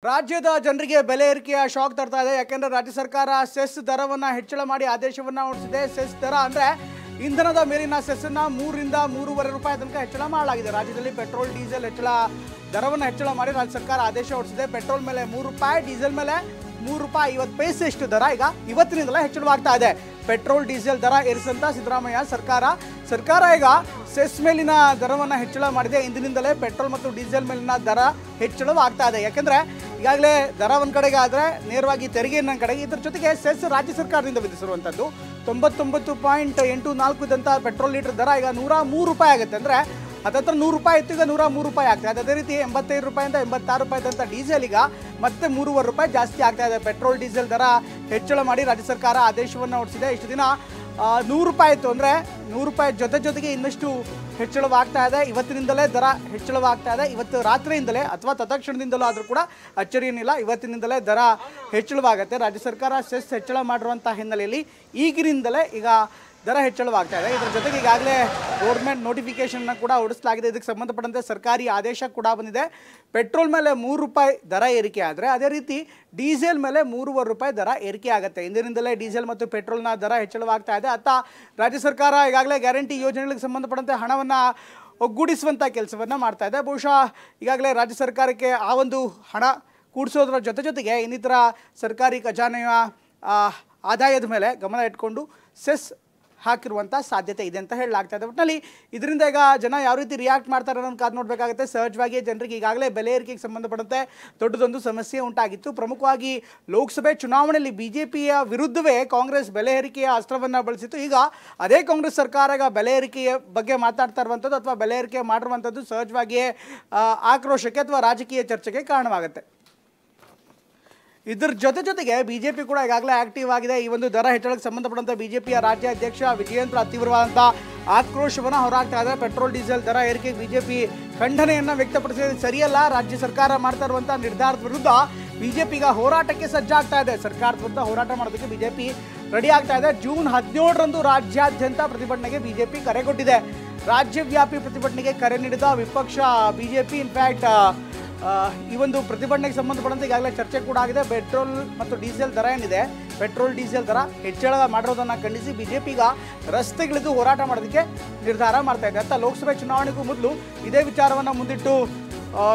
ರಾಜ್ಯದ ಜನರಿಗೆ ಬೆಲೆ ಏರಿಕೆಯ ಶಾಕ್ ತರ್ತಾ ಇದೆ. ಯಾಕೆಂದ್ರೆ ರಾಜ್ಯ ಸರ್ಕಾರ ಸೆಸ್ ದರವನ್ನು ಹೆಚ್ಚಳ ಮಾಡಿ ಆದೇಶವನ್ನು ಹೊರಡಿಸಿದೆ. ಸೆಸ್ ದರ ಅಂದ್ರೆ ಇಂಧನದ ಮೇಲಿನ ಸೆಸ್ಸನ್ನು 3 ರಿಂದ 3.5 ರೂಪಾಯಿ ತನಕ ಹೆಚ್ಚಳ ಮಾಡಲಾಗಿದೆ. ರಾಜ್ಯದಲ್ಲಿ ಪೆಟ್ರೋಲ್ ಡೀಸೆಲ್ ದರವನ್ನು ಹೆಚ್ಚಳ ಮಾಡಿ ರಾಜ್ಯ ಸರ್ಕಾರ ಆದೇಶ ಹೊರಡಿಸಿದೆ. ಪೆಟ್ರೋಲ್ ಮೇಲೆ 3 ರೂಪಾಯಿ, ಡೀಸೆಲ್ ಮೇಲೆ 3 ರೂಪಾಯಿ 50 ಪೈಸೆಯಷ್ಟು ದರ ಈಗ ಇವತ್ತಿನಿಂದಲೇ ಹೆಚ್ಚಳವಾಗ್ತಾ ಇದೆ. ಪೆಟ್ರೋಲ್ ಡೀಸೆಲ್ ದರ ಏರಿಸಂತ ಸಿದ್ದರಾಮಯ್ಯ ಸರ್ಕಾರ ಈಗ ಸೆಸ್ ಮೇಲಿನ ದರವನ್ನು ಹೆಚ್ಚಳ ಮಾಡಿದೆ. ಇಂದಿನಿಂದಲೇ ಪೆಟ್ರೋಲ್ ಮತ್ತು ಡೀಸೆಲ್ ಮೇಲಿನ ದರ ಹೆಚ್ಚಳವಾಗ್ತಾ ಇದೆ. ಯಾಕೆಂದ್ರೆ ಈಗಾಗಲೇ ದರ ಒಂದು ಕಡೆಗೆ ಆದರೆ ನೇರವಾಗಿ ತೆರಿಗೆ ಇನ್ನೊಂದು ಕಡೆಗೆ. ಇದರ ಜೊತೆಗೆ ಸೆಸ್ ರಾಜ್ಯ ಸರ್ಕಾರದಿಂದ ವಿಧಿಸಿರುವಂಥದ್ದು 99.84 ಇದ್ದಂಥ ಪೆಟ್ರೋಲ್ ಲೀಟರ್ ದರ ಈಗ 103 ರೂಪಾಯಿ ಆಗುತ್ತೆ. ಅಂದರೆ ಹತ್ತತ್ರ 100 ರೂಪಾಯಿ ಇತ್ತು, ಈಗ 103 ರೂಪಾಯಿ ಆಗ್ತಾ ಇದೆ. ಅದೇ ರೀತಿ 85 ರೂಪಾಯಿಂದ 86 ರೂಪಾಯಿ ಇದ್ದಂಥ ಡೀಸೆಲ್ ಈಗ ಮತ್ತೆ 3.5 ರೂಪಾಯಿ ಜಾಸ್ತಿ ಆಗ್ತಾ ಇದೆ. ಪೆಟ್ರೋಲ್ ಡೀಸೆಲ್ ದರ ಹೆಚ್ಚಳ ಮಾಡಿ ರಾಜ್ಯ ಸರ್ಕಾರ ಆದೇಶವನ್ನು ಹೊರಡಿಸಿದೆ. ಇಷ್ಟು ದಿನ 100 ರೂಪಾಯಿ ಇತ್ತು, ಅಂದರೆ 100 ರೂಪಾಯಿ ಜೊತೆಗೆ ಇನ್ನಷ್ಟು ಹೆಚ್ಚಳವಾಗ್ತಾ ಇದೆ. ಇವತ್ತಿನಿಂದಲೇ ದರ ಹೆಚ್ಚಳವಾಗ್ತಾ ಇದೆ. ಇವತ್ತು ರಾತ್ರಿಯಿಂದಲೇ ಅಥವಾ ತತ್ಕ್ಷಣದಿಂದಲೂ ಆದರೂ ಕೂಡ ಅಚ್ಚರಿಯೇನಿಲ್ಲ, ಇವತ್ತಿನಿಂದಲೇ ದರ ಹೆಚ್ಚಳವಾಗುತ್ತೆ. ರಾಜ್ಯ ಸರ್ಕಾರ ಸೆಸ್ ಹೆಚ್ಚಳ ಮಾಡಿರುವಂಥ ಹಿನ್ನೆಲೆಯಲ್ಲಿ ಈಗಿನಿಂದಲೇ ಈಗ ದರ ಹೆಚ್ಚಳವಾಗ್ತಾ ಇದೆ. ಇದರ ಜೊತೆಗೆ ಈಗಾಗಲೇ ಗೌರ್ಮೆಂಟ್ ನೋಟಿಫಿಕೇಶನ್ನ ಕೂಡ ಹೊರಡಿಸಲಾಗಿದೆ. ಇದಕ್ಕೆ ಸಂಬಂಧಪಟ್ಟಂತೆ ಸರ್ಕಾರಿ ಆದೇಶ ಕೂಡ ಬಂದಿದೆ. ಪೆಟ್ರೋಲ್ ಮೇಲೆ 3 ರೂಪಾಯಿ ದರ ಏರಿಕೆ ಆದರೆ ಅದೇ ರೀತಿ ಡೀಸೆಲ್ ಮೇಲೆ 3.5 ರೂಪಾಯಿ ದರ ಏರಿಕೆ ಆಗುತ್ತೆ. ಇಂದಿನಿಂದಲೇ ಡೀಸೆಲ್ ಮತ್ತು ಪೆಟ್ರೋಲ್ನ ದರ ಹೆಚ್ಚಳವಾಗ್ತಾ ಇದೆ. ಅತ್ತ ರಾಜ್ಯ ಸರ್ಕಾರ ಈಗಾಗಲೇ ಗ್ಯಾರಂಟಿ ಯೋಜನೆಗಳಿಗೆ ಸಂಬಂಧಪಟ್ಟಂತೆ ಹಣವನ್ನು ಒಗ್ಗೂಡಿಸುವಂಥ ಕೆಲಸವನ್ನು ಮಾಡ್ತಾ ಇದೆ. ಬಹುಶಃ ಈಗಾಗಲೇ ರಾಜ್ಯ ಸರ್ಕಾರಕ್ಕೆ ಆ ಒಂದು ಹಣ ಕೂಡಿಸೋದ್ರ ಜೊತೆಗೆ ಇನ್ನಿತರ ಸರ್ಕಾರಿ ಖಜಾನೆಯ ಆದಾಯದ ಮೇಲೆ ಗಮನ ಇಟ್ಕೊಂಡು ಸೆಸ್ ಹಾಕಿರುವಂಥ ಸಾಧ್ಯತೆ ಇದೆ ಅಂತ ಹೇಳಲಾಗ್ತಾ ಇದೆ. ಒಟ್ಟಿನಲ್ಲಿ ಇದರಿಂದ ಈಗ ಜನ ಯಾವ ರೀತಿ ರಿಯಾಕ್ಟ್ ಮಾಡ್ತಾರೆ ಅನ್ನೋದು ಕಾದು ನೋಡಬೇಕಾಗುತ್ತೆ. ಸಹಜವಾಗಿ ಜನರಿಗೆ ಈಗಾಗಲೇ ಬೆಲೆ ಏರಿಕೆಗೆ ಸಂಬಂಧಪಟ್ಟಂತೆ ದೊಡ್ಡದೊಂದು ಸಮಸ್ಯೆ ಉಂಟಾಗಿತ್ತು. ಪ್ರಮುಖವಾಗಿ ಲೋಕಸಭೆ ಚುನಾವಣೆಯಲ್ಲಿ ಬಿಜೆಪಿಯ ವಿರುದ್ಧವೇ ಕಾಂಗ್ರೆಸ್ ಬೆಲೆ ಏರಿಕೆಯ ಅಸ್ತ್ರವನ್ನು ಬಳಸಿತ್ತು. ಈಗ ಅದೇ ಕಾಂಗ್ರೆಸ್ ಸರ್ಕಾರ ಈಗ ಬೆಲೆ ಏರಿಕೆಯ ಬಗ್ಗೆ ಮಾತಾಡ್ತಾ ಇರುವಂಥದ್ದು ಅಥವಾ ಬೆಲೆ ಏರಿಕೆ ಮಾಡಿರುವಂಥದ್ದು ಸಹಜವಾಗಿಯೇ ಆಕ್ರೋಶಕ್ಕೆ ಅಥವಾ ರಾಜಕೀಯ ಚರ್ಚೆಗೆ ಕಾರಣವಾಗುತ್ತೆ. ಇದರ ಜೊತೆಗೆ ಬಿಜೆಪಿ ಕೂಡ ಈಗಾಗಲೇ ಆಕ್ಟಿವ್ ಆಗಿದೆ. ಈ ಒಂದು ದರ ಹೆಚ್ಚಳಕ್ಕೆ ಸಂಬಂಧಪಟ್ಟಂತೆ ಬಿಜೆಪಿಯ ರಾಜ್ಯಾಧ್ಯಕ್ಷ ವಿಜಯೇಂದ್ರ ತೀವ್ರವಾದಂಥ ಆಕ್ರೋಶವನ್ನು ಹೊರಹಾಕ್ತಾ ಇದ್ದಾರೆ. ಪೆಟ್ರೋಲ್ ಡೀಸೆಲ್ ದರ ಏರಿಕೆಗೆ ಬಿಜೆಪಿ ಖಂಡನೆಯನ್ನು ವ್ಯಕ್ತಪಡಿಸಿದೆ. ಸರಿಯಲ್ಲ, ರಾಜ್ಯ ಸರ್ಕಾರ ಮಾಡ್ತಾ ಇರುವಂಥ ನಿರ್ಧಾರದ ವಿರುದ್ಧ ಬಿಜೆಪಿ ಈಗ ಹೋರಾಟಕ್ಕೆ ಸಜ್ಜಾಗ್ತಾ ಇದೆ. ಸರ್ಕಾರದ ವಿರುದ್ಧ ಹೋರಾಟ ಮಾಡೋದಕ್ಕೆ ಬಿಜೆಪಿ ರೆಡಿ ಆಗ್ತಾ ಇದೆ. ಜೂನ್ 17ರಂದು ರಾಜ್ಯಾದ್ಯಂತ ಪ್ರತಿಭಟನೆಗೆ ಬಿಜೆಪಿ ಕರೆ ಕೊಟ್ಟಿದೆ. ರಾಜ್ಯವ್ಯಾಪಿ ಪ್ರತಿಭಟನೆಗೆ ಕರೆ ನೀಡಿದ ವಿಪಕ್ಷ ಬಿಜೆಪಿ ಇನ್ಫ್ಯಾಕ್ಟ್ ಈ ಒಂದು ಪ್ರತಿಭಟನೆಗೆ ಸಂಬಂಧಪಟ್ಟಂತೆ ಈಗಾಗಲೇ ಚರ್ಚೆ ಕೂಡ ಆಗಿದೆ. ಪೆಟ್ರೋಲ್ ಮತ್ತು ಡೀಸೆಲ್ ದರ ಏನಿದೆ, ಪೆಟ್ರೋಲ್ ಡೀಸೆಲ್ ದರ ಹೆಚ್ಚಳ ಮಾಡಿರೋದನ್ನು ಖಂಡಿಸಿ ಬಿಜೆಪಿ ಈಗ ರಸ್ತೆಗಿಳಿದು ಹೋರಾಟ ಮಾಡೋದಕ್ಕೆ ನಿರ್ಧಾರ ಮಾಡ್ತಾ ಇದೆ. ಅಂತ ಲೋಕಸಭೆ ಚುನಾವಣೆಗೂ ಮೊದಲು ಇದೇ ವಿಚಾರವನ್ನು ಮುಂದಿಟ್ಟು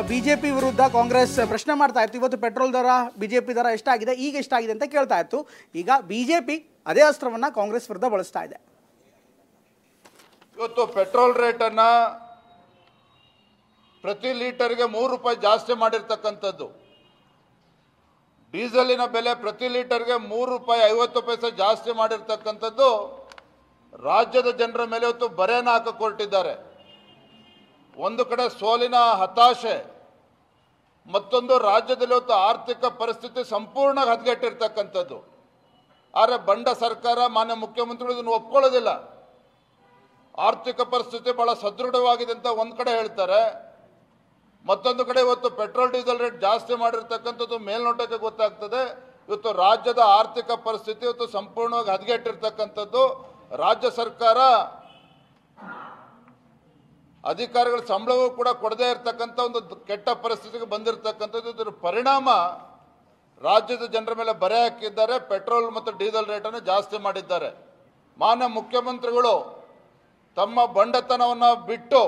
ಬಿಜೆಪಿ ವಿರುದ್ಧ ಕಾಂಗ್ರೆಸ್ ಪ್ರಶ್ನೆ ಮಾಡ್ತಾ ಇತ್ತು. ಇವತ್ತು ಪೆಟ್ರೋಲ್ ದರ ಬಿಜೆಪಿ ದರ ಎಷ್ಟಾಗಿದೆ, ಈಗ ಎಷ್ಟಾಗಿದೆ ಅಂತ ಕೇಳ್ತಾ ಇತ್ತು. ಈಗ ಬಿಜೆಪಿ ಅದೇ ಅಸ್ತ್ರವನ್ನು ಕಾಂಗ್ರೆಸ್ ವಿರುದ್ಧ ಬಳಸ್ತಾ ಇದೆ. ಇವತ್ತು ಪೆಟ್ರೋಲ್ ರೇಟನ್ನು ಪ್ರತಿ ಲೀಟರ್ಗೆ 3 ರೂಪಾಯಿ ಜಾಸ್ತಿ ಮಾಡಿರ್ತಕ್ಕಂಥದ್ದು, ಡೀಸೆಲಿನ ಬೆಲೆ ಪ್ರತಿ ಲೀಟರ್ಗೆ 3 ರೂಪಾಯಿ 50 ಪೈಸೆ ಜಾಸ್ತಿ ಮಾಡಿರ್ತಕ್ಕಂಥದ್ದು ರಾಜ್ಯದ ಜನರ ಮೇಲೆ ಇವತ್ತು ಬರೆಯನ್ನು ಹಾಕಿಕೊಟ್ಟಿದ್ದಾರೆ. ಒಂದು ಕಡೆ ಸೋಲಿನ ಹತಾಶೆ, ಮತ್ತೊಂದು ರಾಜ್ಯದಲ್ಲಿ ಇವತ್ತು ಆರ್ಥಿಕ ಪರಿಸ್ಥಿತಿ ಸಂಪೂರ್ಣ ಹದಗೆಟ್ಟಿರ್ತಕ್ಕಂಥದ್ದು. ಆದರೆ ಬಂಡ ಸರ್ಕಾರ, ಮಾನ್ಯ ಮುಖ್ಯಮಂತ್ರಿಗಳು ಇದನ್ನು ಒಪ್ಕೊಳ್ಳೋದಿಲ್ಲ. ಆರ್ಥಿಕ ಪರಿಸ್ಥಿತಿ ಬಹಳ ಸದೃಢವಾಗಿದೆ ಅಂತ ಒಂದು ಕಡೆ ಹೇಳ್ತಾರೆ, ಮತ್ತೊಂದು ಕಡೆ ಇವತ್ತು ಪೆಟ್ರೋಲ್ ಡೀಸೆಲ್ ರೇಟ್ ಜಾಸ್ತಿ ಮಾಡಿರ್ತಕ್ಕಂಥದ್ದು ಮೇಲ್ನೋಟಕ್ಕೆ ಗೊತ್ತಾಗ್ತದೆ. ಇವತ್ತು ರಾಜ್ಯದ ಆರ್ಥಿಕ ಪರಿಸ್ಥಿತಿ ಇವತ್ತು ಸಂಪೂರ್ಣವಾಗಿ ಹದಗೆಟ್ಟಿರ್ತಕ್ಕಂಥದ್ದು. ರಾಜ್ಯ ಸರ್ಕಾರ ಅಧಿಕಾರಿಗಳ ಸಂಬಳವೂ ಕೂಡ ಕೊಡದೇ ಇರತಕ್ಕಂಥ ಒಂದು ಕೆಟ್ಟ ಪರಿಸ್ಥಿತಿಗೆ ಬಂದಿರತಕ್ಕಂಥದ್ದು. ಇದರ ಪರಿಣಾಮ ರಾಜ್ಯದ ಜನರ ಮೇಲೆ ಬರೆ ಹಾಕಿದ್ದಾರೆ. ಪೆಟ್ರೋಲ್ ಮತ್ತು ಡೀಸೆಲ್ ರೇಟನ್ನು ಜಾಸ್ತಿ ಮಾಡಿದ್ದಾರೆ. ಮಾನ್ಯ ಮುಖ್ಯಮಂತ್ರಿಗಳು ತಮ್ಮ ಬಂಡತನವನ್ನು ಬಿಟ್ಟು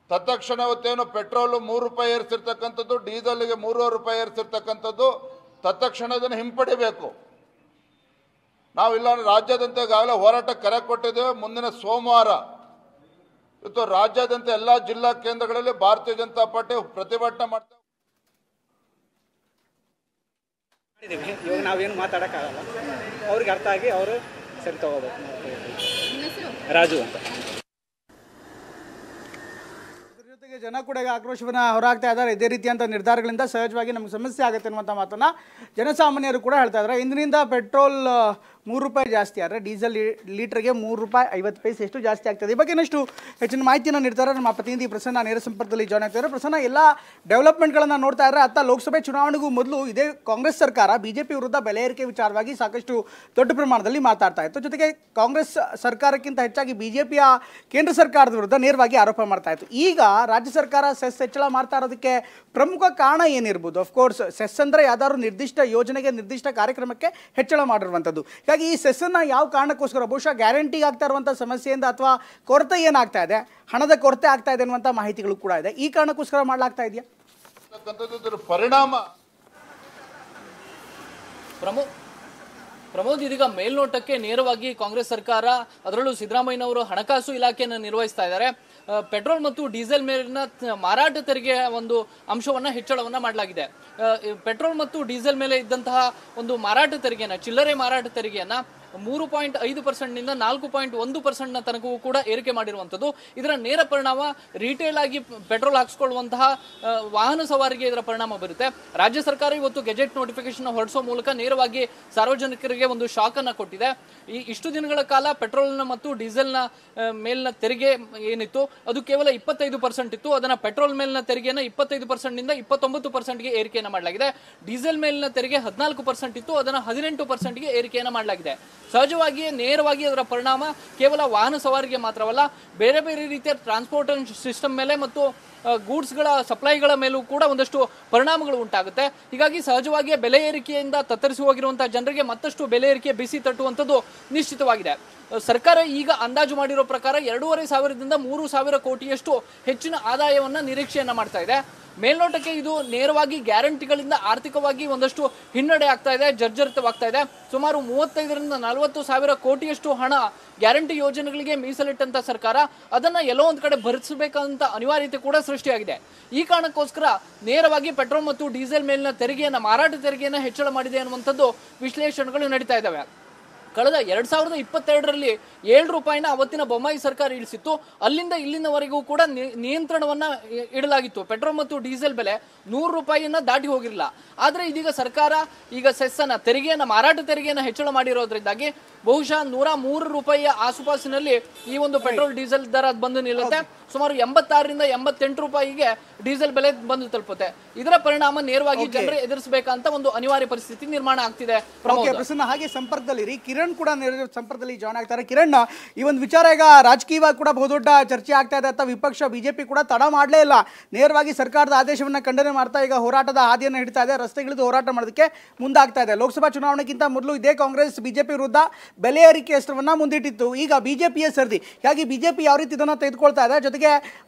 ತತ್ಕ್ಷಣ ಇವತ್ತೇನು ಪೆಟ್ರೋಲು 3 ರೂಪಾಯಿ ಏರಿಸಿರ್ತಕ್ಕಂಥದ್ದು, ಡೀಸೆಲ್ಗೆ 3.5 ರೂಪಾಯಿ ಏರಿಸಿರ್ತಕ್ಕಂಥದ್ದು, ತತ್ಕ್ಷಣ ಇದನ್ನು ಹಿಂಪಡಿಬೇಕು. ನಾವಿಲ್ಲ ರಾಜ್ಯಾದ್ಯಂತ ಈಗಾಗಲೇ ಹೋರಾಟ ಕರೆ ಕೊಟ್ಟಿದ್ದೇವೆ. ಮುಂದಿನ ಸೋಮವಾರ ಇವತ್ತು ರಾಜ್ಯಾದ್ಯಂತ ಎಲ್ಲ ಜಿಲ್ಲಾ ಕೇಂದ್ರಗಳಲ್ಲಿ ಭಾರತೀಯ ಜನತಾ ಪಾರ್ಟಿ ಪ್ರತಿಭಟನೆ ಮಾಡ್ತೇವೆ. ಇವಾಗ ನಾವೇನು ಮಾತಾಡೋಕ್ಕಾಗಲ್ಲ, ಅವ್ರಿಗೆ ಅರ್ಥ ಆಗಿ ಅವರು ಸರಿ ತಗೋಬೇಕು. ರಾಜು ಅಂತ ಜನ ಕೂಡ ಈಗ ಆಕ್ರೋಶವನ್ನು ಹೊರಹಾಕ್ತಾ ಇದ್ದಾರೆ. ಇದೇ ರೀತಿಯಂಥ ನಿರ್ಧಾರಗಳಿಂದ ಸಹಜವಾಗಿ ನಮಗೆ ಸಮಸ್ಯೆ ಆಗುತ್ತೆ ಅನ್ನುವಂಥ ಮಾತನ್ನು ಜನಸಾಮಾನ್ಯರು ಕೂಡ ಹೇಳ್ತಾ ಇದ್ದಾರೆ. ಇಂದಿನಿಂದ ಪೆಟ್ರೋಲ್ ₹3 ಜಾಸ್ತಿ ಆದರೆ ಡೀಸೆಲ್ ಲೀಟರ್ಗೆ ₹3.50 ಎಷ್ಟು ಜಾಸ್ತಿ ಆಗ್ತದೆ. ಈ ಬಗ್ಗೆ ಇನ್ನಷ್ಟು ಹೆಚ್ಚಿನ ಮಾಹಿತಿಯನ್ನು ನೀಡ್ತಾರೆ ನಮ್ಮ ಪ್ರತಿನಿಧಿ ಪ್ರಸನ್ನ ನೇರ ಸಂಪರ್ಕದಲ್ಲಿ ಜಾಯ್ನ್ ಆಗ್ತಾರೆ. ಪ್ರಸನ್ನ, ಎಲ್ಲ ಡೆವಲಪ್ಮೆಂಟ್ಗಳನ್ನು ನೋಡ್ತಾ ಇದ್ದಾರೆ. ಅತ್ತ ಲೋಕಸಭೆ ಚುನಾವಣೆಗೂ ಮೊದಲು ಇದೇ ಕಾಂಗ್ರೆಸ್ ಸರ್ಕಾರ ಬಿಜೆಪಿ ವಿರುದ್ಧ ಬೆಲೆ ಏರಿಕೆ ವಿಚಾರವಾಗಿ ಸಾಕಷ್ಟು ದೊಡ್ಡ ಪ್ರಮಾಣದಲ್ಲಿ ಮಾತಾಡ್ತಾ ಇತ್ತು. ಜೊತೆಗೆ ಕಾಂಗ್ರೆಸ್ ಸರ್ಕಾರಕ್ಕಿಂತ ಹೆಚ್ಚಾಗಿ ಬಿಜೆಪಿಯ ಕೇಂದ್ರ ಸರ್ಕಾರದ ವಿರುದ್ಧ ನೇರವಾಗಿ ಆರೋಪ ಮಾಡ್ತಾ ಇತ್ತು. ಈಗ ರಾಜ್ಯ ಸರ್ಕಾರ ಸೆಸ್ ಹೆಚ್ಚಳ ಮಾಡ್ತಾ ಇರೋದಕ್ಕೆ ಪ್ರಮುಖ ಕಾರಣ ಏನಿರ್ಬೋದು? ಅಫ್ಕೋರ್ಸ್ ಸೆಸ್ ಅಂದರೆ ಯಾವ್ದಾದ್ರು ನಿರ್ದಿಷ್ಟ ಯೋಜನೆಗೆ ನಿರ್ದಿಷ್ಟ ಕಾರ್ಯಕ್ರಮಕ್ಕೆ ಹೆಚ್ಚಳ ಮಾಡಿರುವಂಥದ್ದು. ಹೀಗಾಗಿ ಈ ಸೆಸ್ಸನ್ನು ಯಾವ ಕಾರಣಕ್ಕೋಸ್ಕರ, ಬಹುಶಃ ಗ್ಯಾರಂಟಿಗೆ ಆಗ್ತಾ ಇರುವಂಥ ಸಮಸ್ಯೆಯಿಂದ ಅಥವಾ ಕೊರತೆ ಏನಾಗ್ತಾ ಇದೆ, ಹಣದ ಕೊರತೆ ಆಗ್ತಾ ಇದೆ ಅನ್ನುವಂಥ ಮಾಹಿತಿಗಳು ಕೂಡ ಇದೆ. ಈ ಕಾರಣಕ್ಕೋಸ್ಕರ ಮಾಡಲಾಗ್ತಾ ಇದೆಯಾ? ಪರಿಣಾಮ ಪ್ರಮೋದ್, ಇದೀಗ ಮೇಲ್ನೋಟಕ್ಕೆ ನೇರವಾಗಿ ಕಾಂಗ್ರೆಸ್ ಸರ್ಕಾರ, ಅದರಲ್ಲೂ ಸಿದ್ದರಾಮಯ್ಯನವರು ಹಣಕಾಸು ಇಲಾಖೆಯನ್ನು ನಿರ್ವಹಿಸ್ತಾ ಇದ್ದಾರೆ. ಪೆಟ್ರೋಲ್ ಮತ್ತು ಡೀಸೆಲ್ ಮೇಲಿನ ಮಾರಾಟ ತೆರಿಗೆ ಒಂದು ಅಂಶವನ್ನ ಹೆಚ್ಚಳವನ್ನ ಮಾಡಲಾಗಿದೆ. ಪೆಟ್ರೋಲ್ ಮತ್ತು ಡೀಸೆಲ್ ಮೇಲೆ ಇದ್ದಂತಹ ಒಂದು ಮಾರಾಟ ತೆರಿಗೆಯನ್ನ, ಚಿಲ್ಲರೆ ಮಾರಾಟ ತೆರಿಗೆಯನ್ನ 3.5% ನಿಂದ 4.1% ತನಕವೂ ಕೂಡ ಏರಿಕೆ ಮಾಡಿರುವಂಥದ್ದು. ಇದರ ನೇರ ಪರಿಣಾಮ ರಿಟೇಲ್ ಆಗಿ ಪೆಟ್ರೋಲ್ ಹಾಕಿಸ್ಕೊಳ್ಳುವಂತಹ ವಾಹನ ಸವಾರಿಗೆ ಇದರ ಪರಿಣಾಮ ಬರುತ್ತೆ. ರಾಜ್ಯ ಸರ್ಕಾರ ಇವತ್ತು ಗೆಜೆಟ್ ನೋಟಿಫಿಕೇಶನ್ ಹೊರಡಿಸುವ ಮೂಲಕ ನೇರವಾಗಿ ಸಾರ್ವಜನಿಕರಿಗೆ ಒಂದು ಶಾಕ್ ಅನ್ನ ಕೊಟ್ಟಿದೆ. ಇಷ್ಟು ದಿನಗಳ ಕಾಲ ಪೆಟ್ರೋಲ್ನ ಮತ್ತು ಡೀಸೆಲ್ನ ಮೇಲಿನ ತೆರಿಗೆ ಏನಿತ್ತು ಅದು ಕೇವಲ 25% ಇತ್ತು. ಅದನ್ನ ಪೆಟ್ರೋಲ್ ಮೇಲಿನ ತೆರಿಗೆಯನ್ನು 25% ನಿಂದ 29%ಗೆ ಏರಿಕೆಯನ್ನು ಮಾಡಲಾಗಿದೆ. ಡೀಸೆಲ್ ಮೇಲಿನ ತೆರಿಗೆ 14% ಇತ್ತು, ಅದನ್ನು 18%ಗೆ ಏರಿಕೆಯನ್ನು ಮಾಡಲಾಗಿದೆ. ಸಹಜವಾಗಿಯೇ ನೇರವಾಗಿ ಅದರ ಪರಿಣಾಮ ಕೇವಲ ವಾಹನ ಸವಾರಿಗೆ ಮಾತ್ರವಲ್ಲ, ಬೇರೆ ಬೇರೆ ರೀತಿಯ ಟ್ರಾನ್ಸ್ಪೋರ್ಟೇಷನ್ ಸಿಸ್ಟಮ್ ಮೇಲೆ ಮತ್ತು ಗೂಡ್ಸ್ಗಳ ಸಪ್ಲೈಗಳ ಮೇಲೂ ಕೂಡ ಒಂದಷ್ಟು ಪರಿಣಾಮಗಳು ಉಂಟಾಗುತ್ತೆ. ಹೀಗಾಗಿ ಸಹಜವಾಗಿಯೇ ಬೆಲೆ ಏರಿಕೆಯಿಂದ ತತ್ತರಿಸಿ ಹೋಗಿರುವಂತಹ ಜನರಿಗೆ ಮತ್ತಷ್ಟು ಬೆಲೆ ಏರಿಕೆ ಬಿಸಿ ತಟ್ಟುವಂಥದ್ದು ನಿಶ್ಚಿತವಾಗಿದೆ. ಸರ್ಕಾರ ಈಗ ಅಂದಾಜು ಮಾಡಿರೋ ಪ್ರಕಾರ 2,500ದಿಂದ 3,000 ಕೋಟಿಯಷ್ಟು ಹೆಚ್ಚಿನ ಆದಾಯವನ್ನ ನಿರೀಕ್ಷೆಯನ್ನ ಮಾಡ್ತಾ ಇದೆ. ಮೇಲ್ನೋಟಕ್ಕೆ ಇದು ನೇರವಾಗಿ ಗ್ಯಾರಂಟಿಗಳಿಂದ ಆರ್ಥಿಕವಾಗಿ ಒಂದಷ್ಟು ಹಿನ್ನಡೆ ಆಗ್ತಾ ಇದೆ, ಜರ್ಜರಿತವಾಗ್ತಾ ಇದೆ. ಸುಮಾರು 35ರಿಂದ 40 ಸಾವಿರ ಕೋಟಿಯಷ್ಟು ಹಣ ಗ್ಯಾರಂಟಿ ಯೋಜನೆಗಳಿಗೆ ಮೀಸಲಿಟ್ಟಂತ ಸರ್ಕಾರ ಅದನ್ನ ಎಲ್ಲೋ ಒಂದು ಕಡೆ ಭರಿಸಬೇಕಂತ ಅನಿವಾರ್ಯತೆ ಕೂಡ ಸೃಷ್ಟಿಯಾಗಿದೆ. ಈ ಕಾರಣಕ್ಕೋಸ್ಕರ ನೇರವಾಗಿ ಪೆಟ್ರೋಲ್ ಮತ್ತು ಡೀಸೆಲ್ ಮೇಲಿನ ತೆರಿಗೆಯನ್ನ, ಮಾರಾಟ ತೆರಿಗೆಯನ್ನ ಹೆಚ್ಚಳ ಮಾಡಿದೆ ಅನ್ನುವಂಥದ್ದು ವಿಶ್ಲೇಷಣೆಗಳು ನಡೀತಾ ಇದ್ದಾವೆ. ಕಳೆದ 2022ರಲ್ಲಿ ₹7 ಅವತ್ತಿನ ಬೊಮ್ಮಾಯಿ ಸರ್ಕಾರ ಇಳಿಸಿತ್ತು. ಅಲ್ಲಿಂದ ಇಲ್ಲಿನವರೆಗೂ ಕೂಡ ನಿಯಂತ್ರಣವನ್ನ ಇಡಲಾಗಿತ್ತು. ಪೆಟ್ರೋಲ್ ಮತ್ತು ಡೀಸೆಲ್ ಬೆಲೆ ₹100 ದಾಟಿ ಹೋಗಿರಲಿಲ್ಲ. ಆದ್ರೆ ಇದೀಗ ಸರ್ಕಾರ ಸೆಸ್ ಅನ್ನ, ತೆರಿಗೆಯನ್ನ, ಮಾರಾಟ ತೆರಿಗೆಯನ್ನ ಹೆಚ್ಚಳ ಮಾಡಿರೋದ್ರಿಂದಾಗಿ ಬಹುಶಃ ₹103 ಆಸುಪಾಸಿನಲ್ಲಿ ಈ ಒಂದು ಪೆಟ್ರೋಲ್ ಡೀಸೆಲ್ ದರ ಬಂದು ನಿಲ್ಲುತ್ತೆ. ಸುಮಾರು ₹86ರಿಂದ ₹88ಗೆ ಡೀಸೆಲ್ ಬೆಲೆ ಬಂದು ತಲುಪುತ್ತೆ. ಇದರ ಪರಿಣಾಮ ನೇರವಾಗಿ ಜನರು ಎದುರಿಸಬೇಕಂತ ಒಂದು ಅನಿವಾರ್ಯ ಪರಿಸ್ಥಿತಿ ನಿರ್ಮಾಣ ಆಗ್ತಿದೆ. ಪ್ರಸನ್ನ, ಹಾಗೆ ಸಂಪರ್ಕದಲ್ಲಿ ಕಿರಣ್ ಕೂಡ ಸಂಪರ್ಕದಲ್ಲಿ ಜಾಯ್ನ್ ಆಗ್ತಾರೆ. ಕಿರಣ್, ಈ ಒಂದು ವಿಚಾರ ಈಗ ರಾಜಕೀಯವಾಗಿ ಕೂಡ ಬಹುದೊಡ್ಡ ಚರ್ಚೆ ಆಗ್ತಾ ಇದೆ ಅಂತ ವಿಪಕ್ಷ ಬಿಜೆಪಿ ಕೂಡ ತಡ ಮಾಡಲೇ ಇಲ್ಲ. ನೇರವಾಗಿ ಸರ್ಕಾರದ ಆದೇಶವನ್ನ ಖಂಡನೆ ಮಾಡ್ತಾ ಈಗ ಹೋರಾಟದ ಹಾದಿಯನ್ನು ಹಿಡಿತಾ ಇದೆ, ರಸ್ತೆಗಿಳಿದು ಹೋರಾಟ ಮಾಡೋದಕ್ಕೆ ಮುಂದಾಗ್ತಾ ಇದೆ. ಲೋಕಸಭಾ ಚುನಾವಣೆಗಿಂತ ಮೊದಲು ಇದೇ ಕಾಂಗ್ರೆಸ್ ಬಿಜೆಪಿ ವಿರುದ್ಧ ಬೆಲೆ ಏರಿಕೆ ಹೆಸರನ್ನ ಮುಂದಿಟ್ಟಿತ್ತು. ಈಗ ಬಿಜೆಪಿಯ ಸರ್ದಿ. ಹೀಗಾಗಿ ಬಿಜೆಪಿ ಯಾವ ರೀತಿ ಇದನ್ನು ತೆಗೆದುಕೊಳ್ತಾ ಇದೆ, ಜೊತೆಗೆ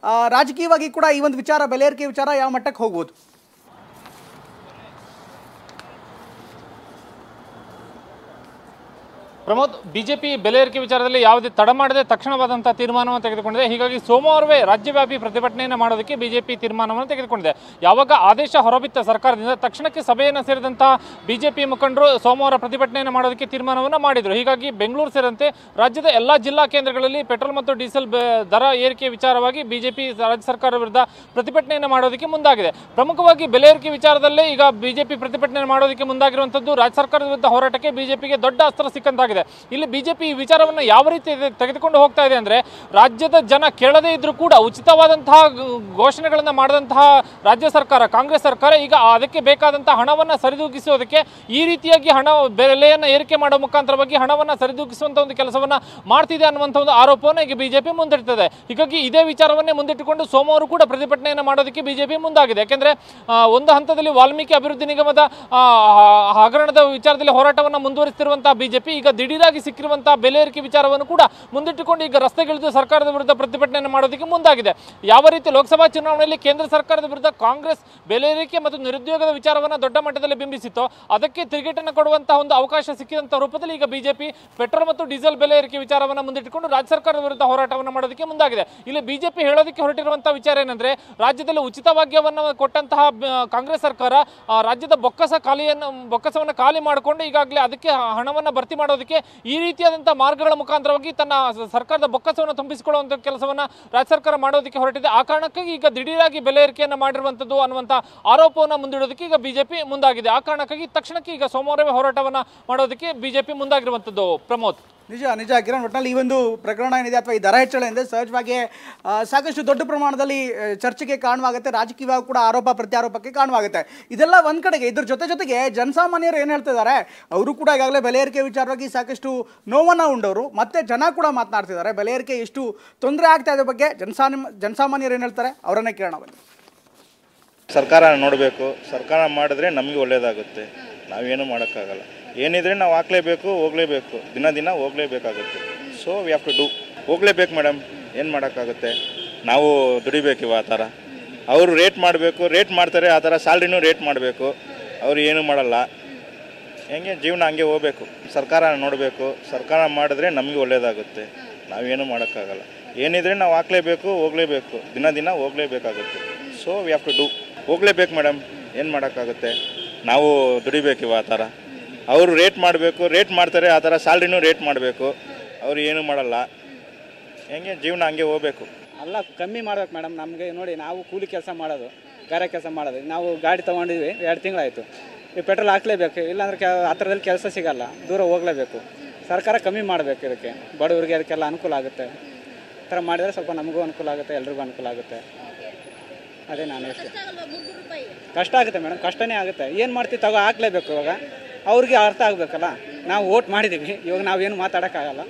ರಾಜಕೀಯವಾಗಿ ಕೂಡ ಈ ಒಂದು ವಿಚಾರ, ಬೆಲೆ ಏರಿಕೆ ವಿಚಾರ ಯಾವ ಮಟ್ಟಕ್ಕೆ ಹೋಗ್ಬೋದು? ಪ್ರಮೋದ್, ಬಿಜೆಪಿ ಬೆಲೆ ಏರಿಕೆ ವಿಚಾರದಲ್ಲಿ ಯಾವುದೇ ತಡ ಮಾಡದೆ ತಕ್ಷಣವಾದಂತಹ ತೀರ್ಮಾನವನ್ನು ತೆಗೆದುಕೊಂಡಿದೆ. ಹೀಗಾಗಿ ಸೋಮವಾರವೇ ರಾಜ್ಯವ್ಯಾಪಿ ಪ್ರತಿಭಟನೆಯನ್ನು ಮಾಡೋದಕ್ಕೆ ಬಿಜೆಪಿ ತೀರ್ಮಾನವನ್ನು ತೆಗೆದುಕೊಂಡಿದೆ. ಯಾವಾಗ ಆದೇಶ ಹೊರಬಿತ್ತ ಸರ್ಕಾರದಿಂದ ತಕ್ಷಣಕ್ಕೆ ಸಭೆಯನ್ನು ಸೇರಿದಂತಹ ಬಿಜೆಪಿ ಮುಖಂಡರು ಸೋಮವಾರ ಪ್ರತಿಭಟನೆಯನ್ನು ಮಾಡೋದಕ್ಕೆ ತೀರ್ಮಾನವನ್ನು ಮಾಡಿದರು. ಹೀಗಾಗಿ ಬೆಂಗಳೂರು ಸೇರಿದಂತೆ ರಾಜ್ಯದ ಎಲ್ಲ ಜಿಲ್ಲಾ ಕೇಂದ್ರಗಳಲ್ಲಿ ಪೆಟ್ರೋಲ್ ಮತ್ತು ಡೀಸೆಲ್ ದರ ಏರಿಕೆ ವಿಚಾರವಾಗಿ ಬಿಜೆಪಿ ರಾಜ್ಯ ಸರ್ಕಾರದ ವಿರುದ್ಧ ಪ್ರತಿಭಟನೆಯನ್ನು ಮಾಡೋದಕ್ಕೆ ಮುಂದಾಗಿದೆ. ಪ್ರಮುಖವಾಗಿ ಬೆಲೆ ಏರಿಕೆ ವಿಚಾರದಲ್ಲೇ ಈಗ ಬಿಜೆಪಿ ಪ್ರತಿಭಟನೆ ಮಾಡೋದಕ್ಕೆ ಮುಂದಾಗಿರುವಂಥದ್ದು ರಾಜ್ಯ ಸರ್ಕಾರದ ವಿರುದ್ಧ ಹೋರಾಟಕ್ಕೆ ಬಿಜೆಪಿಗೆ ದೊಡ್ಡ ಅಸ್ತ್ರ ಸಿಕ್ಕಂತಾಗಿದೆ. ಇಲ್ಲಿ ಬಿಜೆಪಿ ಈ ವಿಚಾರವನ್ನು ಯಾವ ರೀತಿ ತೆಗೆದುಕೊಂಡು ಹೋಗ್ತಾ ಇದೆ ಅಂದ್ರೆ, ರಾಜ್ಯದ ಜನ ಕೇಳದೇ ಇದ್ರೂ ಕೂಡ ಉಚಿತವಾದಂತಹ ಘೋಷಣೆಗಳನ್ನು ಮಾಡಿದಂತಹ ರಾಜ್ಯ ಸರ್ಕಾರ, ಕಾಂಗ್ರೆಸ್ ಸರ್ಕಾರ ಈಗ ಅದಕ್ಕೆ ಬೇಕಾದಂತಹ ಹಣವನ್ನು ಸರಿದೂಗಿಸೋದಕ್ಕೆ ಈ ರೀತಿಯಾಗಿ ಹಣ ಬೆಲೆಯನ್ನು ಏರಿಕೆ ಮಾಡುವ ಮುಖಾಂತರವಾಗಿ ಹಣವನ್ನು ಸರಿದೂಗಿಸುವಂತ ಒಂದು ಕೆಲಸವನ್ನ ಮಾಡ್ತಿದೆ ಅನ್ನುವಂಥ ಒಂದು ಆರೋಪವನ್ನು ಈಗ ಬಿಜೆಪಿ ಮುಂದಿಡ್ತದೆ. ಹೀಗಾಗಿ ಇದೇ ವಿಚಾರವನ್ನೇ ಮುಂದಿಟ್ಟುಕೊಂಡು ಸೋಮವಾರ ಕೂಡ ಪ್ರತಿಭಟನೆಯನ್ನು ಮಾಡೋದಕ್ಕೆ ಬಿಜೆಪಿ ಮುಂದಾಗಿದೆ. ಯಾಕೆಂದ್ರೆ ಒಂದು ಹಂತದಲ್ಲಿ ವಾಲ್ಮೀಕಿ ಅಭಿವೃದ್ಧಿ ನಿಗಮದ ಹಗರಣದ ವಿಚಾರದಲ್ಲಿ ಹೋರಾಟವನ್ನು ಮುಂದುವರಿಸುತ್ತಿರುವಂತಹ ಬಿಜೆಪಿ ಈಗ ದಿಢೀರಾಗಿ ಸಿಕ್ಕಿರುವಂತಹ ಬೆಲೆ ಏರಿಕೆ ವಿಚಾರವನ್ನು ಕೂಡ ಮುಂದಿಟ್ಟುಕೊಂಡು ಈಗ ರಸ್ತೆಗಿಳಿದು ಸರ್ಕಾರದ ವಿರುದ್ಧ ಪ್ರತಿಭಟನೆಯನ್ನು ಮಾಡೋದಕ್ಕೆ ಮುಂದಾಗಿದೆ. ಯಾವ ರೀತಿ ಲೋಕಸಭಾ ಚುನಾವಣೆಯಲ್ಲಿ ಕೇಂದ್ರ ಸರ್ಕಾರದ ವಿರುದ್ಧ ಕಾಂಗ್ರೆಸ್ ಬೆಲೆ ಏರಿಕೆ ಮತ್ತು ನಿರುದ್ಯೋಗದ ವಿಚಾರವನ್ನು ದೊಡ್ಡ ಮಟ್ಟದಲ್ಲಿ ಬಿಂಬಿಸಿತ್ತು, ಅದಕ್ಕೆ ತಿರುಗೇಟನ್ನು ಕೊಡುವಂತಹ ಒಂದು ಅವಕಾಶ ಸಿಕ್ಕಿದಂತಹ ರೂಪದಲ್ಲಿ ಈಗ ಬಿಜೆಪಿ ಪೆಟ್ರೋಲ್ ಮತ್ತು ಡೀಸೆಲ್ ಬೆಲೆ ಏರಿಕೆ ವಿಚಾರವನ್ನು ಮುಂದಿಟ್ಟುಕೊಂಡು ರಾಜ್ಯ ಸರ್ಕಾರದ ವಿರುದ್ಧ ಹೋರಾಟವನ್ನು ಮಾಡೋದಕ್ಕೆ ಮುಂದಾಗಿದೆ. ಇಲ್ಲಿ ಬಿಜೆಪಿ ಹೇಳೋದಕ್ಕೆ ಹೊರಟಿರುವಂತಹ ವಿಚಾರ ಏನಂದ್ರೆ, ರಾಜ್ಯದಲ್ಲಿ ಉಚಿತ ಭಾಗ್ಯವನ್ನು ಕೊಟ್ಟಂತಹ ಕಾಂಗ್ರೆಸ್ ಸರ್ಕಾರ ರಾಜ್ಯದ ಬೊಕ್ಕಸವನ್ನು ಖಾಲಿ ಮಾಡಿಕೊಂಡು ಈಗಾಗಲೇ ಅದಕ್ಕೆ ಹಣವನ್ನು ಭರ್ತಿ ಮಾಡೋದಕ್ಕೆ ಈ ರೀತಿಯಾದಂತಹ ಮಾರ್ಗಗಳ ಮುಖಾಂತರವಾಗಿ ತನ್ನ ಸರ್ಕಾರದ ಬೊಕ್ಕಸವನ್ನು ತುಂಬಿಸಿಕೊಳ್ಳುವಂಥ ಕೆಲಸವನ್ನ ರಾಜ್ಯ ಸರ್ಕಾರ ಮಾಡೋದಕ್ಕೆ ಹೊರಟಿದೆ. ಆ ಕಾರಣಕ್ಕಾಗಿ ಈಗ ದಿಢೀರಾಗಿ ಬೆಲೆ ಏರಿಕೆಯನ್ನು ಮಾಡಿರುವಂಥದ್ದು ಅನ್ನುವಂಥ ಆರೋಪವನ್ನು ಮುಂದಿಡೋದಕ್ಕೆ ಈಗ ಬಿಜೆಪಿ ಮುಂದಾಗಿದೆ. ಆ ಕಾರಣಕ್ಕಾಗಿ ತಕ್ಷಣಕ್ಕೆ ಈಗ ಸೋಮವಾರವೇ ಹೋರಾಟವನ್ನು ಮಾಡೋದಕ್ಕೆ ಬಿಜೆಪಿ ಮುಂದಾಗಿರುವಂಥದ್ದು. ಪ್ರಮೋದ್, ನಿಜ ಕಿರಣ್, ಒಟ್ಟಿನಲ್ಲಿ ಈ ಒಂದು ಪ್ರಕರಣ ಏನಿದೆ ಅಥವಾ ಈ ದರ ಹೆಚ್ಚಳ ಏನಿದೆ ಸಹಜವಾಗಿ ಸಾಕಷ್ಟು ದೊಡ್ಡ ಪ್ರಮಾಣದಲ್ಲಿ ಚರ್ಚೆಗೆ ಕಾರಣವಾಗುತ್ತೆ, ರಾಜಕೀಯವಾಗಿ ಕೂಡ ಆರೋಪ ಪ್ರತ್ಯಾರೋಪಕ್ಕೆ ಕಾರಣವಾಗುತ್ತೆ. ಇದೆಲ್ಲ ಒಂದ್ ಕಡೆಗೆ, ಇದ್ರ ಜೊತೆಗೆ ಜನಸಾಮಾನ್ಯರು ಏನು ಹೇಳ್ತಿದ್ದಾರೆ, ಅವರು ಕೂಡ ಈಗಾಗಲೇ ಬೆಲೆ ಏರಿಕೆ ವಿಚಾರವಾಗಿ ಸಾಕಷ್ಟು ನೋವನ್ನು ಉಂಡವರು, ಮತ್ತೆ ಜನ ಕೂಡ ಮಾತನಾಡ್ತಿದ್ದಾರೆ. ಬೆಲೆ ಏರಿಕೆ ಎಷ್ಟು ತೊಂದರೆ ಆಗ್ತಾ ಇದೆ ಬಗ್ಗೆ ಜನಸಾಮಾನ್ಯರು ಏನು ಹೇಳ್ತಾರೆ ಅವರನ್ನೇ ಕೇಳೋಣ ಬನ್ನಿ. ಸರ್ಕಾರ ನೋಡಬೇಕು, ಸರ್ಕಾರ ಮಾಡಿದ್ರೆ ನಮಗೆ ಒಳ್ಳೆಯದಾಗುತ್ತೆ. ನಾವೇನು ಮಾಡೋಕ್ಕಾಗಲ್ಲ. ಏನಿದ್ರೆ ನಾವು ಹಾಕ್ಲೇಬೇಕು, ಹೋಗಲೇಬೇಕು, ದಿನ ಹೋಗಲೇಬೇಕಾಗುತ್ತೆ. So we have to do, ಹೋಗಲೇಬೇಕು ಮೇಡಮ್, ಏನು ಮಾಡೋಕ್ಕಾಗುತ್ತೆ. ನಾವು ದುಡಿಬೇಕಿವ ಆ ಥರ. ಅವರು ರೇಟ್ ಮಾಡಬೇಕು, ರೇಟ್ ಮಾಡ್ತಾರೆ, ಆ ಥರ ಸ್ಯಾಲ್ರಿನೂ ರೇಟ್ ಮಾಡಬೇಕು. ಅವರು ಏನೂ ಮಾಡಲ್ಲ, ಹೆಂಗೆ ಜೀವನ ಹಂಗೆ ಹೋಗಬೇಕು. ಸರ್ಕಾರ ನೋಡಬೇಕು, ಸರ್ಕಾರ ಮಾಡಿದ್ರೆ ನಮಗೆ ಒಳ್ಳೆಯದಾಗುತ್ತೆ. ನಾವೇನು ಮಾಡೋಕ್ಕಾಗಲ್ಲ. ಏನಿದ್ರೆ ನಾವು ಹಾಕ್ಲೇಬೇಕು, ಹೋಗಲೇಬೇಕು, ದಿನ ಹೋಗಲೇಬೇಕಾಗುತ್ತೆ. So we have to do, ಹೋಗಲೇಬೇಕು ಮೇಡಮ್, ಏನು ಮಾಡೋಕ್ಕಾಗುತ್ತೆ. ನಾವು ದುಡಿಬೇಕಿವ ಆ ಥರ. ಅವರು ರೇಟ್ ಮಾಡಬೇಕು, ರೇಟ್ ಮಾಡ್ತಾರೆ, ಆ ಥರ ಸ್ಯಾಲ್ರಿನೂ ರೇಟ್ ಮಾಡಬೇಕು. ಅವರು ಏನೂ ಮಾಡಲ್ಲ, ಹೆಂಗೆ ಜೀವನ ಹಂಗೆ ಹೋಗಬೇಕು. ಅಲ್ಲ, ಕಮ್ಮಿ ಮಾಡ್ಬೇಕು ಮೇಡಮ್. ನಮಗೆ ನೋಡಿ, ನಾವು ಕೂಲಿ ಕೆಲಸ ಮಾಡೋದು, ಗಾರೆ ಕೆಲಸ ಮಾಡೋದು. ನಾವು ಗಾಡಿ ತೊಗೊಂಡಿದ್ವಿ, 2 ತಿಂಗಳಾಯಿತು. ಈ ಪೆಟ್ರೋಲ್ ಹಾಕ್ಲೇಬೇಕು, ಇಲ್ಲಾಂದ್ರೆ ಹತ್ರದಲ್ಲಿ ಕೆಲಸ ಸಿಗಲ್ಲ, ದೂರ ಹೋಗಲೇಬೇಕು. ಸರ್ಕಾರ ಕಮ್ಮಿ ಮಾಡಬೇಕು, ಇದಕ್ಕೆ ಬಡವರಿಗೆ ಅದಕ್ಕೆಲ್ಲ ಅನುಕೂಲ ಆಗುತ್ತೆ. ಈ ಥರ ಮಾಡಿದರೆ ಸ್ವಲ್ಪ ನಮಗೂ ಅನುಕೂಲ ಆಗುತ್ತೆ, ಎಲ್ರಿಗೂ ಅನುಕೂಲ ಆಗುತ್ತೆ. ಅದೇ ನಾನು ಎಷ್ಟು ಕಷ್ಟ ಆಗುತ್ತೆ ಮೇಡಮ್, ಕಷ್ಟನೇ ಆಗುತ್ತೆ. ಏನು ಮಾಡ್ತೀವಿ, ಹಾಕ್ಲೇಬೇಕು. ಇವಾಗ ಅವ್ರಿಗೆ ಅರ್ಥ ಆಗಬೇಕಲ್ಲ, ನಾವು ವೋಟ್ ಮಾಡಿದ್ದೀವಿ, ಇವಾಗ ನಾವೇನು ಮಾತಾಡೋಕ್ಕಾಗಲ್ಲ.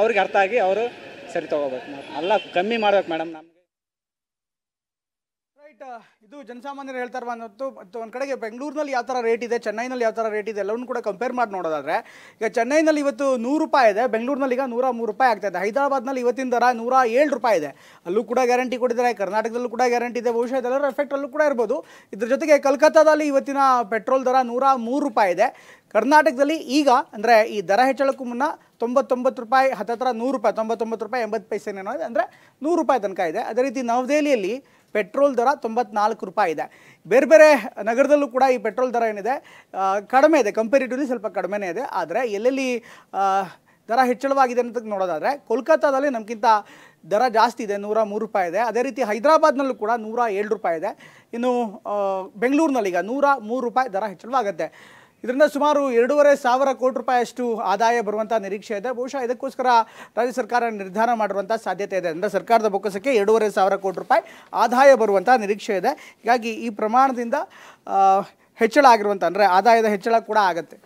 ಅವ್ರಿಗೆ ಅರ್ಥ ಆಗಿ ಅವರು ಸರಿ ತೊಗೋಬೇಕು. ಅಲ್ಲ, ಕಮ್ಮಿ ಮಾಡ್ಬೇಕು ಮೇಡಮ್ ನಮಗೆ. ರೈಟ್, ಇದು ಜನಸಾಮಾನ್ಯರು ಹೇಳ್ತಾ ಇರುವಂಥದ್ದು. ಮತ್ತು ಒಂದು ಕಡೆಗೆ ಬೆಂಗಳೂರಿನಲ್ಲಿ ಯಾವ ಥರ ರೇಟ್ ಇದೆ, ಚೆನ್ನೈನಲ್ಲಿ ಯಾವ ಥರ ರೇಟ್ ಇದೆ ಎಲ್ಲವನ್ನೂ ಕೂಡ ಕಂಪೇರ್ ಮಾಡಿ ನೋಡೋದಾದರೆ, ಈಗ ಚೆನ್ನೈನಲ್ಲಿ ಇವತ್ತು 100 ರೂಪಾಯಿ ಇದೆ, ಬೆಂಗಳೂರಿನಲ್ಲಿ ಈಗ 103 ರೂಪಾಯಿ ಆಗ್ತಾಯಿದೆ. ಹೈದರಾಬಾದ್ನಲ್ಲಿ ಇವತ್ತಿನ ದರ 107 ರೂಪಾಯಿ ಇದೆ, ಅಲ್ಲೂ ಕೂಡ ಗ್ಯಾರಂಟಿ ಕೊಟ್ಟಿದ್ದಾರೆ. ಕರ್ನಾಟಕದಲ್ಲೂ ಕೂಡ ಗ್ಯಾರಂಟಿ ಇದೆ, ಬಹುಶಃ ಇದೆಲ್ಲರ ಎಫೆಕ್ಟ್ ಅಲ್ಲೂ ಕೂಡ ಇರ್ಬೋದು. ಇದ್ರ ಜೊತೆಗೆ ಕಲ್ಕತ್ತಾದಲ್ಲಿ ಇವತ್ತಿನ ಪೆಟ್ರೋಲ್ ದರ 103 ರೂಪಾಯಿ ಇದೆ. ಕರ್ನಾಟಕದಲ್ಲಿ ಈಗ ಅಂದರೆ ಈ ದರ ಹೆಚ್ಚಳಕ್ಕೂ ಮುನ್ನ 99 ರೂಪಾಯಿ, ಹತ್ತತ್ರ 100 ರೂಪಾಯಿ, 99 ರೂಪಾಯಿ 80 ಪೈಸೆನೇನೋ ಇದೆ, ಅಂದರೆ 100 ರೂಪಾಯಿ ತನಕ ಇದೆ. ಅದೇ ರೀತಿ ನವದೆಹಲಿಯಲ್ಲಿ ಪೆಟ್ರೋಲ್ ದರ 94 ರೂಪಾಯಿ ಇದೆ. ಬೇರೆ ನಗರದಲ್ಲೂ ಕೂಡ ಈ ಪೆಟ್ರೋಲ್ ದರ ಏನಿದೆ ಕಡಿಮೆ ಇದೆ, ಕಂಪೇರಿಟಿವ್ಲಿ ಸ್ವಲ್ಪ ಕಡಿಮೆನೇ ಇದೆ. ಆದರೆ ಎಲ್ಲೆಲ್ಲಿ ದರ ಹೆಚ್ಚಳವಾಗಿದೆ ಅಂತ ನೋಡೋದಾದರೆ, ಕೋಲ್ಕತ್ತಾದಲ್ಲಿ ನಮಗಿಂತ ದರ ಜಾಸ್ತಿ ಇದೆ, 103 ರೂಪಾಯಿ ಇದೆ. ಅದೇ ರೀತಿ ಹೈದರಾಬಾದ್ನಲ್ಲೂ ಕೂಡ 107 ರೂಪಾಯಿ ಇದೆ. ಇನ್ನು ಬೆಂಗಳೂರಿನಲ್ಲಿ ಈಗ 103 ರೂಪಾಯಿ ದರ ಹೆಚ್ಚಳವಾಗುತ್ತೆ. ಇದರಿಂದ ಸುಮಾರು 2,500 ಕೋಟಿ ರೂಪಾಯಿಯಷ್ಟು ಆದಾಯ ಬರುವಂಥ ನಿರೀಕ್ಷೆ ಇದೆ. ಬಹುಶಃ ಇದಕ್ಕೋಸ್ಕರ ರಾಜ್ಯ ಸರ್ಕಾರ ನಿರ್ಧಾರ ಮಾಡಿರುವಂಥ ಸಾಧ್ಯತೆ ಇದೆ. ಅಂದರೆ ಸರ್ಕಾರದ ಬೊಕ್ಕಸಕ್ಕೆ 2,500 ಕೋಟಿ ರೂಪಾಯಿ ಆದಾಯ ಬರುವಂಥ ನಿರೀಕ್ಷೆ ಇದೆ. ಹೀಗಾಗಿ ಈ ಪ್ರಮಾಣದಿಂದ ಹೆಚ್ಚಳ ಆಗಿರುವಂಥ, ಅಂದರೆ ಆದಾಯದ ಹೆಚ್ಚಳ ಕೂಡ ಆಗುತ್ತೆ.